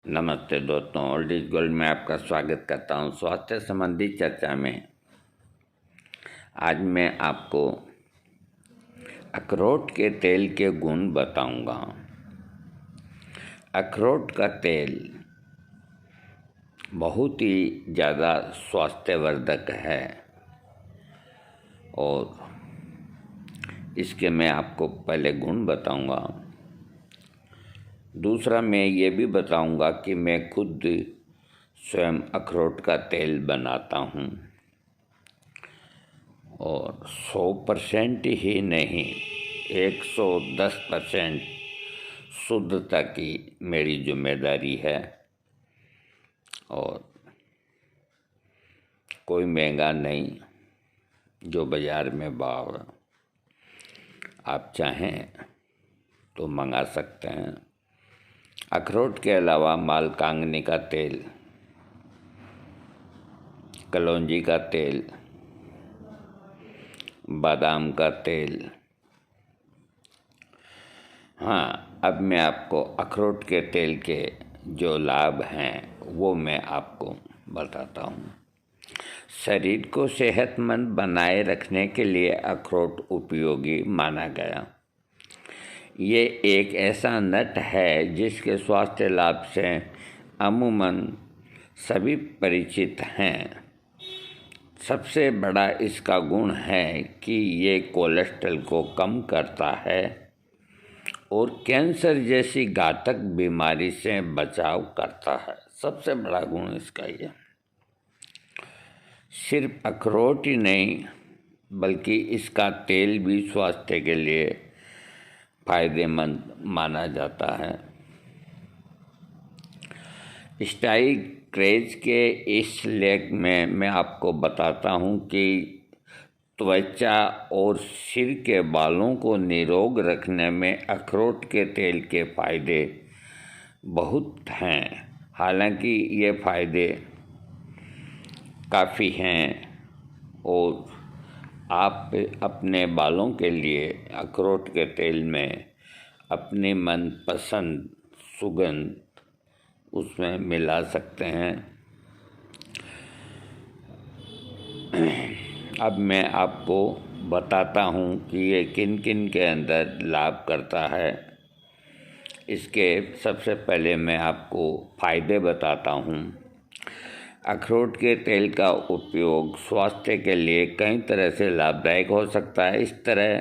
नमस्ते दोस्तों, old is gold में आपका स्वागत करता हूं। स्वास्थ्य संबंधी चर्चा में आज मैं आपको अखरोट के तेल के गुण बताऊंगा। अखरोट का तेल बहुत ही ज़्यादा स्वास्थ्यवर्धक है और इसके मैं आपको पहले गुण बताऊंगा। दूसरा मैं ये भी बताऊंगा कि मैं खुद स्वयं अखरोट का तेल बनाता हूँ और 100% ही नहीं, 110% शुद्धता की मेरी जिम्मेदारी है और कोई महंगा नहीं, जो बाज़ार में भाव है। आप चाहें तो मंगा सकते हैं। अखरोट के अलावा मालकांगनी का तेल, कलौंजी का तेल, बादाम का तेल। हाँ, अब मैं आपको अखरोट के तेल के जो लाभ हैं वो मैं आपको बताता हूँ। शरीर को सेहतमंद बनाए रखने के लिए अखरोट उपयोगी माना गया। ये एक ऐसा नट है जिसके स्वास्थ्य लाभ से अमूमन सभी परिचित हैं। सबसे बड़ा इसका गुण है कि ये कोलेस्ट्रॉल को कम करता है और कैंसर जैसी घातक बीमारी से बचाव करता है। सबसे बड़ा गुण इसका ये। सिर्फ अखरोट ही नहीं बल्कि इसका तेल भी स्वास्थ्य के लिए फायदेमंद माना जाता है। स्टाइल क्रेज के इस लेख में मैं आपको बताता हूँ कि त्वचा और सिर के बालों को निरोग रखने में अखरोट के तेल के फायदे बहुत हैं। हालांकि ये फायदे काफ़ी हैं और आप अपने बालों के लिए अखरोट के तेल में अपनी मनपसंद सुगंध उसमें मिला सकते हैं। अब मैं आपको बताता हूँ कि ये किन किन के अंदर लाभ करता है। इसके सबसे पहले मैं आपको फ़ायदे बताता हूँ। अखरोट के तेल का उपयोग स्वास्थ्य के लिए कई तरह से लाभदायक हो सकता है। इस तरह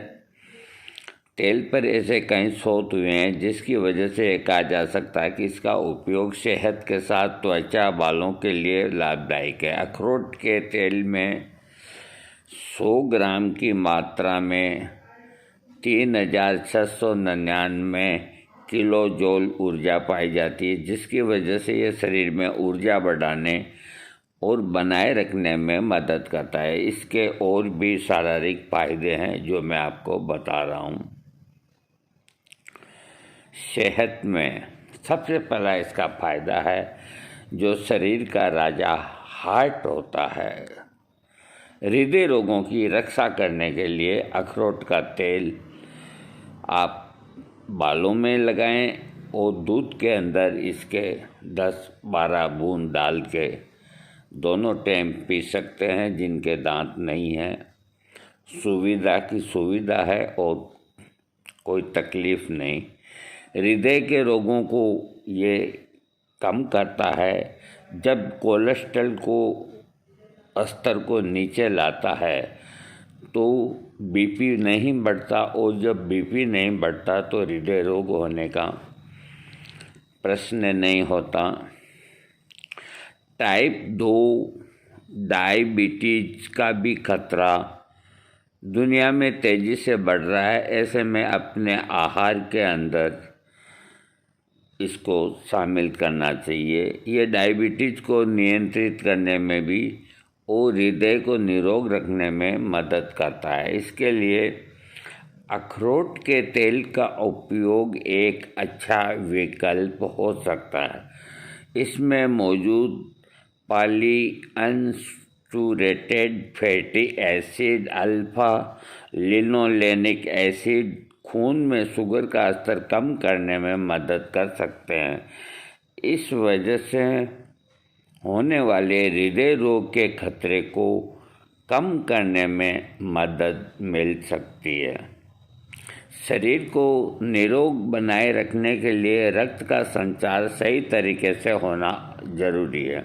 तेल पर ऐसे कई शोध हुए हैं जिसकी वजह से कहा जा सकता है कि इसका उपयोग सेहत के साथ त्वचा बालों के लिए लाभदायक है। अखरोट के तेल में 100 ग्राम की मात्रा में 3699 किलो जूल ऊर्जा पाई जाती है, जिसकी वजह से ये शरीर में ऊर्जा बढ़ाने और बनाए रखने में मदद करता है। इसके और भी शारीरिक फायदे हैं जो मैं आपको बता रहा हूँ। सेहत में सबसे पहला इसका फायदा है जो शरीर का राजा हार्ट होता है। हृदय रोगों की रक्षा करने के लिए अखरोट का तेल आप बालों में लगाएं और दूध के अंदर इसके 10-12 बूंद डाल के दोनों टाइम पी सकते हैं। जिनके दांत नहीं हैं, सुविधा की सुविधा है और कोई तकलीफ़ नहीं। हृदय के रोगों को ये कम करता है। जब कोलेस्ट्रॉल को स्तर को नीचे लाता है तो बीपी नहीं बढ़ता और जब बीपी नहीं बढ़ता तो हृदय रोग होने का प्रश्न नहीं होता। टाइप 2 डायबिटीज का भी खतरा दुनिया में तेज़ी से बढ़ रहा है। ऐसे में अपने आहार के अंदर इसको शामिल करना चाहिए। ये डायबिटीज़ को नियंत्रित करने में भी और हृदय को निरोग रखने में मदद करता है। इसके लिए अखरोट के तेल का उपयोग एक अच्छा विकल्प हो सकता है। इसमें मौजूद polyunsaturated fatty acid, alpha linolenic acid खून में शुगर का स्तर कम करने में मदद कर सकते हैं। इस वजह से होने वाले हृदय रोग के खतरे को कम करने में मदद मिल सकती है। शरीर को निरोग बनाए रखने के लिए रक्त का संचार सही तरीके से होना जरूरी है।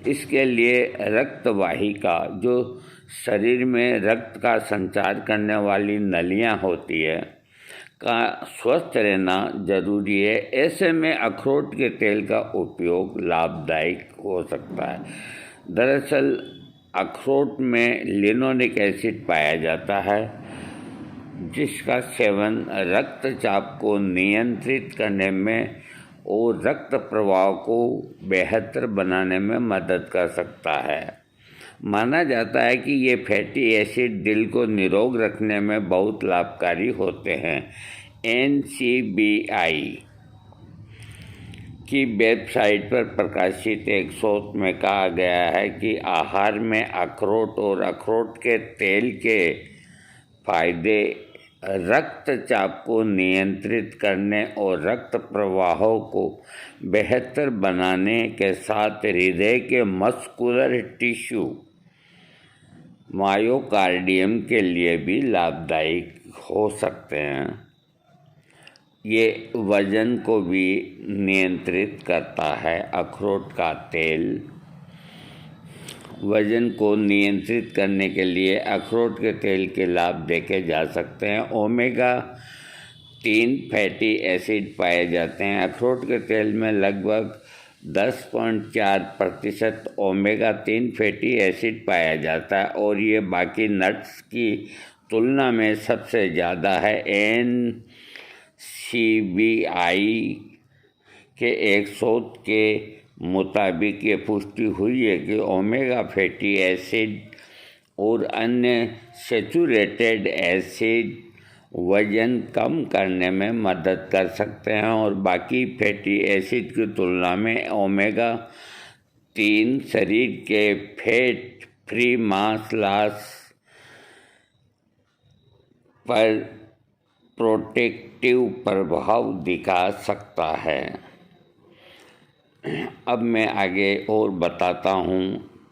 इसके लिए रक्त वाहिका, जो शरीर में रक्त का संचार करने वाली नलियां होती है, का स्वस्थ रहना जरूरी है। ऐसे में अखरोट के तेल का उपयोग लाभदायक हो सकता है। दरअसल अखरोट में लिनोलिक एसिड पाया जाता है, जिसका सेवन रक्तचाप को नियंत्रित करने में और रक्त प्रवाह को बेहतर बनाने में मदद कर सकता है। माना जाता है कि ये फैटी एसिड दिल को निरोग रखने में बहुत लाभकारी होते हैं। NCBI की वेबसाइट पर प्रकाशित एक शोध में कहा गया है कि आहार में अखरोट और अखरोट के तेल के फायदे रक्तचाप को नियंत्रित करने और रक्त प्रवाह को बेहतर बनाने के साथ हृदय के मस्कुलर टिश्यू मायोकार्डियम के लिए भी लाभदायक हो सकते हैं। ये वजन को भी नियंत्रित करता है। अखरोट का तेल वजन को नियंत्रित करने के लिए अखरोट के तेल के लाभ देखे जा सकते हैं। ओमेगा 3 फैटी एसिड पाए जाते हैं। अखरोट के तेल में लगभग 10.4% ओमेगा 3 फैटी एसिड पाया जाता है और ये बाकी नट्स की तुलना में सबसे ज़्यादा है। NCBI के एक शोध के मुताबिक ये पुष्टि हुई है कि ओमेगा फैटी एसिड और अन्य सैचुरेटेड एसिड वजन कम करने में मदद कर सकते हैं और बाकी फैटी एसिड की तुलना में ओमेगा 3 शरीर के फैट फ्री मास लॉस पर प्रोटेक्टिव प्रभाव दिखा सकता है। अब मैं आगे और बताता हूँ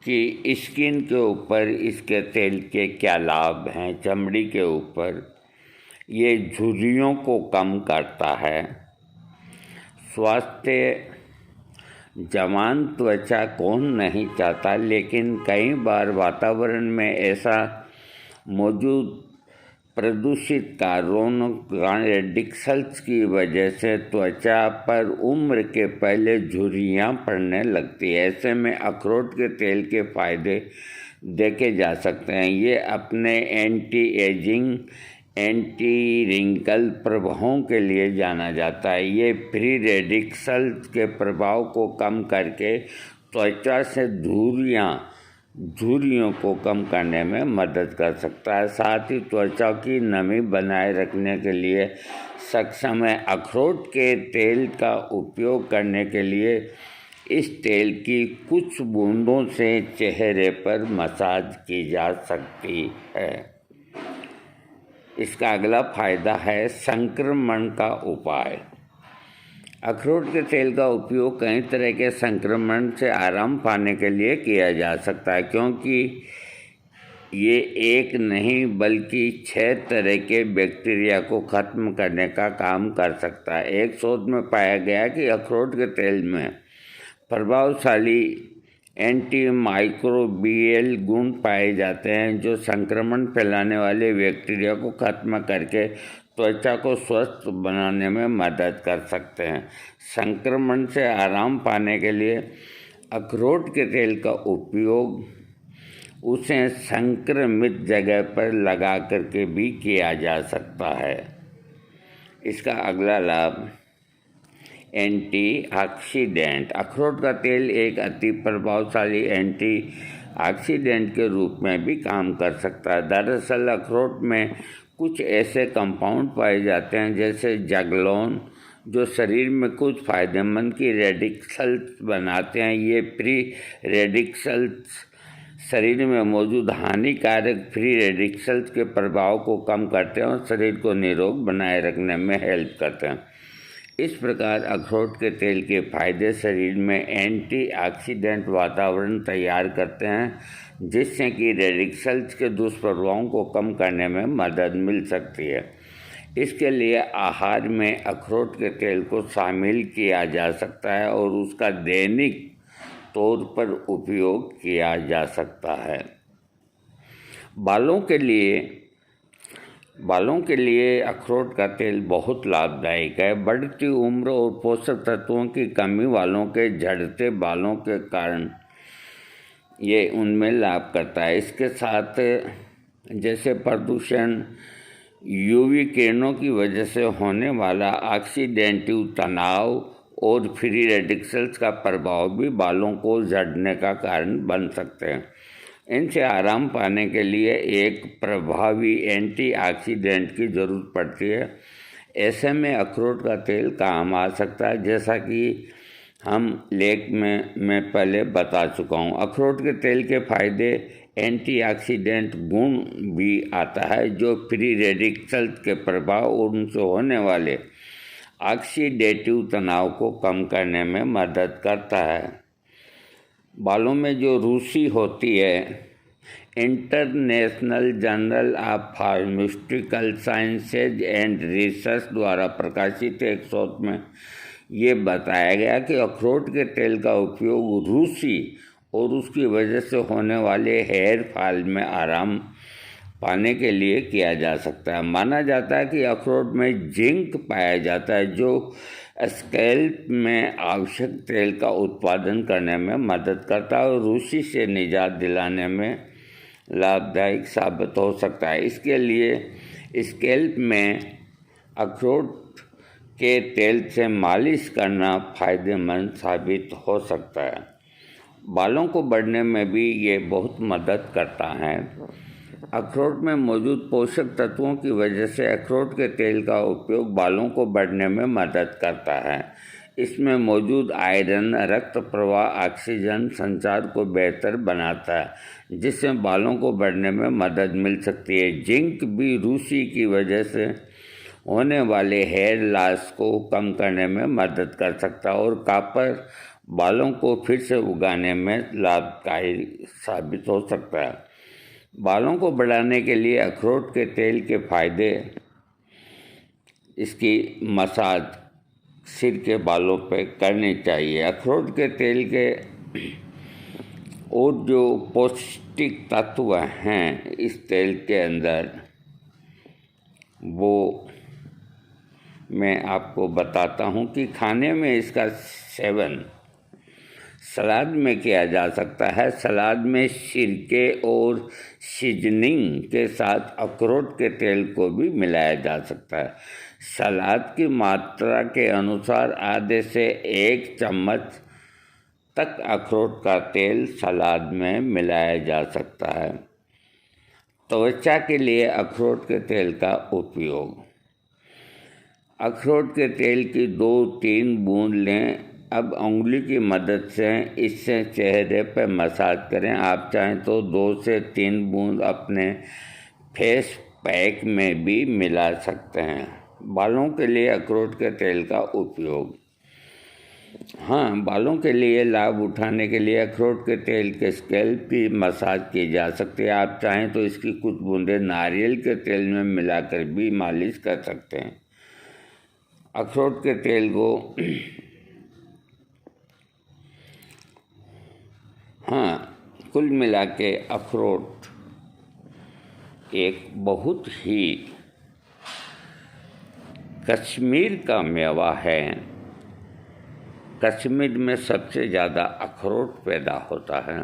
कि स्किन के ऊपर इसके तेल के क्या लाभ हैं। चमड़ी के ऊपर ये झुर्रियों को कम करता है। स्वास्थ्य जवान त्वचा कौन नहीं चाहता, लेकिन कई बार वातावरण में ऐसा मौजूद प्रदूषित कार्बोनेडिक्सल्स की वजह से त्वचा पर उम्र के पहले झुर्रियाँ पड़ने लगती है। ऐसे में अखरोट के तेल के फायदे देखे जा सकते हैं। ये अपने एंटी एजिंग, एंटी रिंकल प्रभावों के लिए जाना जाता है। ये फ्री रेडिकल्स के प्रभाव को कम करके त्वचा से झुर्रियों को कम करने में मदद कर सकता है। साथ ही त्वचा की नमी बनाए रखने के लिए सक्षम है। अखरोट के तेल का उपयोग करने के लिए इस तेल की कुछ बूंदों से चेहरे पर मसाज की जा सकती है। इसका अगला फायदा है संक्रमण का उपाय। अखरोट के तेल का उपयोग कई तरह के संक्रमण से आराम पाने के लिए किया जा सकता है, क्योंकि ये एक नहीं बल्कि 6 तरह के बैक्टीरिया को ख़त्म करने का काम कर सकता है। एक शोध में पाया गया कि अखरोट के तेल में प्रभावशाली एंटीमाइक्रोबियल गुण पाए जाते हैं, जो संक्रमण फैलाने वाले बैक्टीरिया को ख़त्म करके त्वचा को स्वस्थ बनाने में मदद कर सकते हैं। संक्रमण से आराम पाने के लिए अखरोट के तेल का उपयोग उसे संक्रमित जगह पर लगा करके भी किया जा सकता है। इसका अगला लाभ एंटीऑक्सीडेंट। अखरोट का तेल एक अति प्रभावशाली एंटीऑक्सीडेंट के रूप में भी काम कर सकता है। दरअसल अखरोट में कुछ ऐसे कंपाउंड पाए जाते हैं जैसे जगलोन, जो शरीर में कुछ फायदेमंद की रेडिकल्स बनाते हैं। ये फ्री रेडिकल्स शरीर में मौजूद हानिकारक फ्री रेडिकल्स के प्रभाव को कम करते हैं और शरीर को निरोग बनाए रखने में हेल्प करते हैं। इस प्रकार अखरोट के तेल के फायदे शरीर में एंटीऑक्सीडेंट वातावरण तैयार करते हैं, जिससे कि रेडिकल्स के दुष्प्रभावों को कम करने में मदद मिल सकती है। इसके लिए आहार में अखरोट के तेल को शामिल किया जा सकता है और उसका दैनिक तौर पर उपयोग किया जा सकता है। बालों के लिए अखरोट का तेल बहुत लाभदायक है। बढ़ती उम्र और पोषक तत्वों की कमी वालों के झड़ते बालों के कारण ये उनमें लाभ करता है। इसके साथ जैसे प्रदूषण, यूवी किरणों की वजह से होने वाला ऑक्सीडेंटिव तनाव और फ्री रेडिकल्स का प्रभाव भी बालों को झड़ने का कारण बन सकते हैं। इनसे आराम पाने के लिए एक प्रभावी एंटीऑक्सीडेंट की ज़रूरत पड़ती है। ऐसे में अखरोट का तेल काम आ सकता है, जैसा कि हम लेख में मैं पहले बता चुका हूँ। अखरोट के तेल के फायदे एंटीऑक्सीडेंट गुण भी आता है, जो फ्री रेडिकल्स के प्रभाव और उनसे होने वाले ऑक्सीडेटिव तनाव को कम करने में मदद करता है। बालों में जो रूसी होती है, international journal of pharmaceutical sciences and research द्वारा प्रकाशित एक शोध में ये बताया गया कि अखरोट के तेल का उपयोग रूसी और उसकी वजह से होने वाले हेयर फॉल में आराम पाने के लिए किया जा सकता है। माना जाता है कि अखरोट में जिंक पाया जाता है, जो स्कैल्प में आवश्यक तेल का उत्पादन करने में मदद करता है और रूसी से निजात दिलाने में लाभदायक साबित हो सकता है। इसके लिए स्कैल्प में अखरोट के तेल से मालिश करना फ़ायदेमंद साबित हो सकता है। बालों को बढ़ने में भी ये बहुत मदद करता है। अखरोट में मौजूद पोषक तत्वों की वजह से अखरोट के तेल का उपयोग बालों को बढ़ने में मदद करता है। इसमें मौजूद आयरन रक्त प्रवाह, ऑक्सीजन संचार को बेहतर बनाता है, जिससे बालों को बढ़ने में मदद मिल सकती है। जिंक भी रूसी की वजह से होने वाले हेयर लॉस को कम करने में मदद कर सकता है और कॉपर बालों को फिर से उगाने में लाभकारी साबित हो सकता है। बालों को बढ़ाने के लिए अखरोट के तेल के फायदे, इसकी मसाज सिर के बालों पे करनी चाहिए। अखरोट के तेल के और जो पौष्टिक तत्व हैं इस तेल के अंदर, वो मैं आपको बताता हूँ कि खाने में इसका सेवन सलाद में किया जा सकता है। सलाद में सिरके और सीजनिंग के साथ अखरोट के तेल को भी मिलाया जा सकता है। सलाद की मात्रा के अनुसार आधे से 1 चम्मच तक अखरोट का तेल सलाद में मिलाया जा सकता है। त्वचा के लिए अखरोट के तेल का उपयोग। अखरोट के तेल की 2-3 बूंद लें। अब उंगली की मदद से इससे चेहरे पर मसाज करें। आप चाहें तो 2 से 3 बूंद अपने फेस पैक में भी मिला सकते हैं। बालों के लिए अखरोट के तेल का उपयोग। हाँ, बालों के लिए लाभ उठाने के लिए अखरोट के तेल के स्कैल्प की मसाज की जा सकती है। आप चाहें तो इसकी कुछ बूंदें नारियल के तेल में मिलाकर भी मालिश कर सकते हैं। अखरोट के तेल को कुल मिला के अखरोट एक बहुत ही कश्मीर का मेवा है। कश्मीर में सबसे ज़्यादा अखरोट पैदा होता है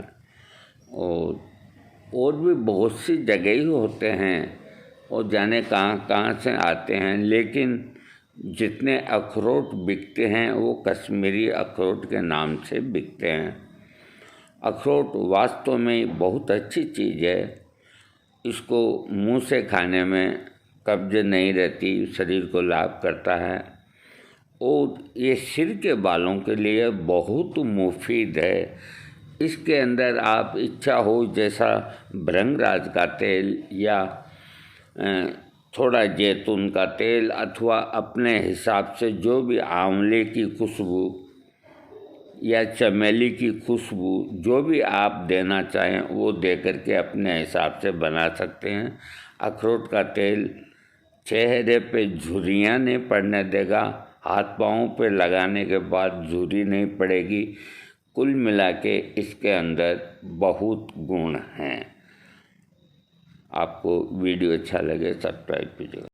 और भी बहुत सी जगह ही होते हैं और जाने कहाँ से आते हैं, लेकिन जितने अखरोट बिकते हैं वो कश्मीरी अखरोट के नाम से बिकते हैं। अखरोट वास्तव में बहुत अच्छी चीज़ है। इसको मुंह से खाने में कब्ज नहीं रहती, शरीर को लाभ करता है और ये सिर के बालों के लिए बहुत मुफीद है। इसके अंदर आप इच्छा हो जैसा भृंगराज का तेल या थोड़ा जैतून का तेल अथवा अपने हिसाब से जो भी आंवले की खुशबू या चमेली की खुशबू जो भी आप देना चाहें वो दे करके अपने हिसाब से बना सकते हैं। अखरोट का तेल चेहरे पे झुर्रियाँ नहीं पड़ने देगा, हाथ पाँव पे लगाने के बाद झुर्री नहीं पड़ेगी। कुल मिला के इसके अंदर बहुत गुण हैं। आपको वीडियो अच्छा लगे सब्सक्राइब कीजिएगा।